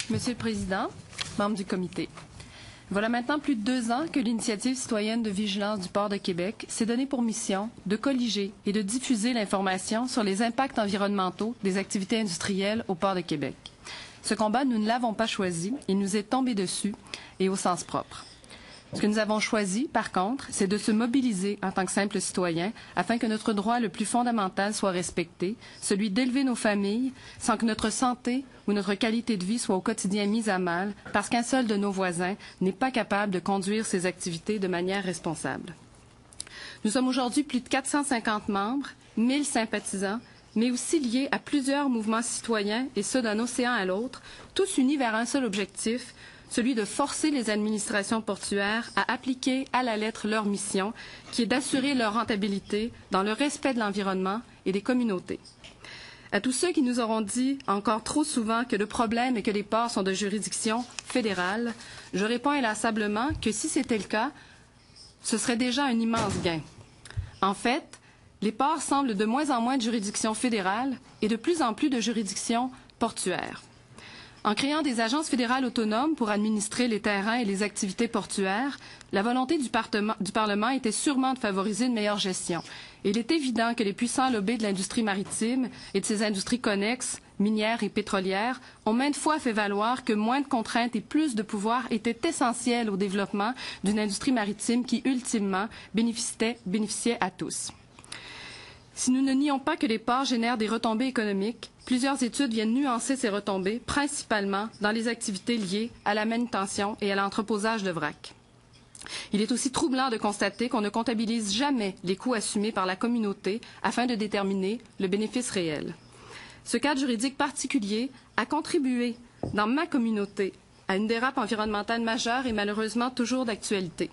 Monsieur le Président, membres du comité, voilà maintenant plus de 2 ans que l'Initiative citoyenne de vigilance du port de Québec s'est donnée pour mission de colliger et de diffuser l'information sur les impacts environnementaux des activités industrielles au port de Québec. Ce combat, nous ne l'avons pas choisi, il nous est tombé dessus et au sens propre. Ce que nous avons choisi, par contre, c'est de se mobiliser en tant que simples citoyens afin que notre droit le plus fondamental soit respecté, celui d'élever nos familles sans que notre santé ou notre qualité de vie soit au quotidien mise à mal parce qu'un seul de nos voisins n'est pas capable de conduire ses activités de manière responsable. Nous sommes aujourd'hui plus de 450 membres, 1000 sympathisants, mais aussi liés à plusieurs mouvements citoyens et ceux d'un océan à l'autre, tous unis vers un seul objectif, celui de forcer les administrations portuaires à appliquer à la lettre leur mission, qui est d'assurer leur rentabilité dans le respect de l'environnement et des communautés. À tous ceux qui nous auront dit encore trop souvent que le problème est que les ports sont de juridiction fédérale, je réponds inlassablement que si c'était le cas, ce serait déjà un immense gain. En fait, les ports semblent de moins en moins de juridiction fédérale et de plus en plus de juridiction portuaire. En créant des agences fédérales autonomes pour administrer les terrains et les activités portuaires, la volonté du Parlement était sûrement de favoriser une meilleure gestion. Et il est évident que les puissants lobbies de l'industrie maritime et de ses industries connexes, minières et pétrolières, ont maintes fois fait valoir que moins de contraintes et plus de pouvoir étaient essentiels au développement d'une industrie maritime qui, ultimement, bénéficiait à tous. Si nous ne nions pas que les ports génèrent des retombées économiques, plusieurs études viennent nuancer ces retombées, principalement dans les activités liées à la manutention et à l'entreposage de vracs. Il est aussi troublant de constater qu'on ne comptabilise jamais les coûts assumés par la communauté afin de déterminer le bénéfice réel. Ce cadre juridique particulier a contribué, dans ma communauté, à une dérape environnementale majeure et malheureusement toujours d'actualité.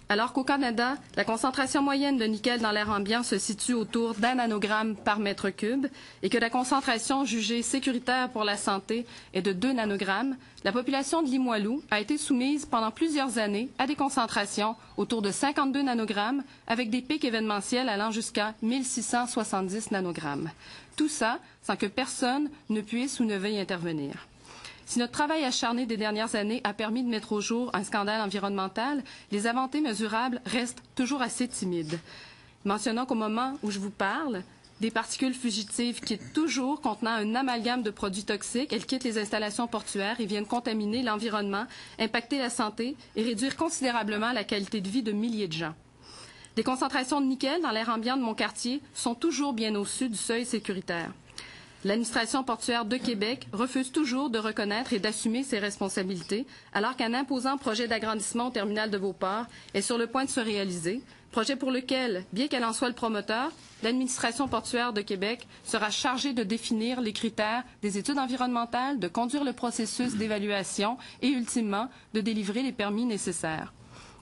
Alors qu'au Canada, la concentration moyenne de nickel dans l'air ambiant se situe autour d'1 nanogramme par mètre cube et que la concentration jugée sécuritaire pour la santé est de 2 nanogrammes, la population de Limoilou a été soumise pendant plusieurs années à des concentrations autour de 52 nanogrammes avec des pics événementiels allant jusqu'à 1670 nanogrammes. Tout ça sans que personne ne puisse ou ne veuille intervenir. Si notre travail acharné des dernières années a permis de mettre au jour un scandale environnemental, les avancées mesurables restent toujours assez timides. Mentionnons qu'au moment où je vous parle, des particules fugitives quittent toujours contenant un amalgame de produits toxiques. Elles quittent les installations portuaires et viennent contaminer l'environnement, impacter la santé et réduire considérablement la qualité de vie de milliers de gens. Les concentrations de nickel dans l'air ambiant de mon quartier sont toujours bien au-dessus du seuil sécuritaire. L'administration portuaire de Québec refuse toujours de reconnaître et d'assumer ses responsabilités, alors qu'un imposant projet d'agrandissement au terminal de Beauport est sur le point de se réaliser, projet pour lequel, bien qu'elle en soit le promoteur, l'administration portuaire de Québec sera chargée de définir les critères des études environnementales, de conduire le processus d'évaluation et, ultimement, de délivrer les permis nécessaires.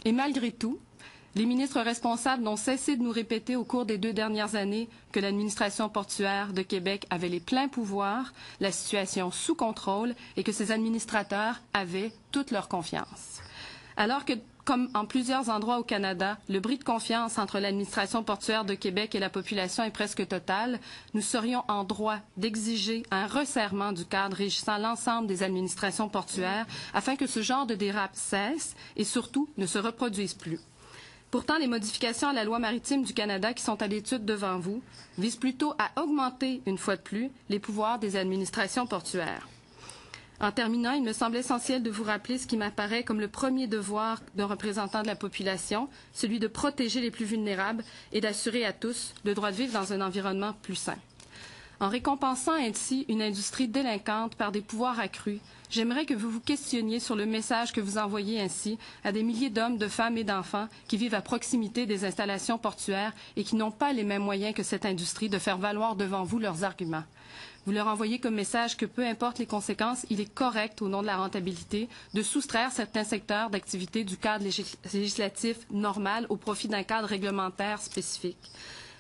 Et malgré tout, les ministres responsables n'ont cessé de nous répéter au cours des 2 dernières années que l'administration portuaire de Québec avait les pleins pouvoirs, la situation sous contrôle et que ses administrateurs avaient toute leur confiance. Alors que, comme en plusieurs endroits au Canada, le bris de confiance entre l'administration portuaire de Québec et la population est presque total, nous serions en droit d'exiger un resserrement du cadre régissant l'ensemble des administrations portuaires afin que ce genre de dérape cesse et surtout ne se reproduise plus. Pourtant, les modifications à la loi maritime du Canada qui sont à l'étude devant vous visent plutôt à augmenter, une fois de plus, les pouvoirs des administrations portuaires. En terminant, il me semble essentiel de vous rappeler ce qui m'apparaît comme le premier devoir d'un représentant de la population, celui de protéger les plus vulnérables et d'assurer à tous le droit de vivre dans un environnement plus sain. En récompensant ainsi une industrie délinquante par des pouvoirs accrus, j'aimerais que vous vous questionniez sur le message que vous envoyez ainsi à des milliers d'hommes, de femmes et d'enfants qui vivent à proximité des installations portuaires et qui n'ont pas les mêmes moyens que cette industrie de faire valoir devant vous leurs arguments. Vous leur envoyez comme message que peu importe les conséquences, il est correct, au nom de la rentabilité, de soustraire certains secteurs d'activité du cadre législatif normal au profit d'un cadre réglementaire spécifique.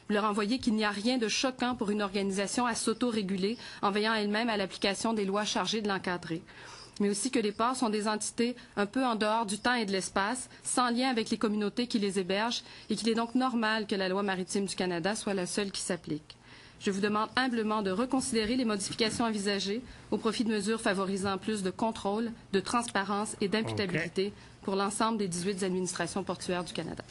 Vous leur envoyez qu'il n'y a rien de choquant pour une organisation à s'auto-réguler en veillant elle-même à l'application des lois chargées de l'encadrer. Mais aussi que les ports sont des entités un peu en dehors du temps et de l'espace, sans lien avec les communautés qui les hébergent, et qu'il est donc normal que la loi maritime du Canada soit la seule qui s'applique. Je vous demande humblement de reconsidérer les modifications envisagées au profit de mesures favorisant plus de contrôle, de transparence et d'imputabilité pour l'ensemble des 18 administrations portuaires du Canada.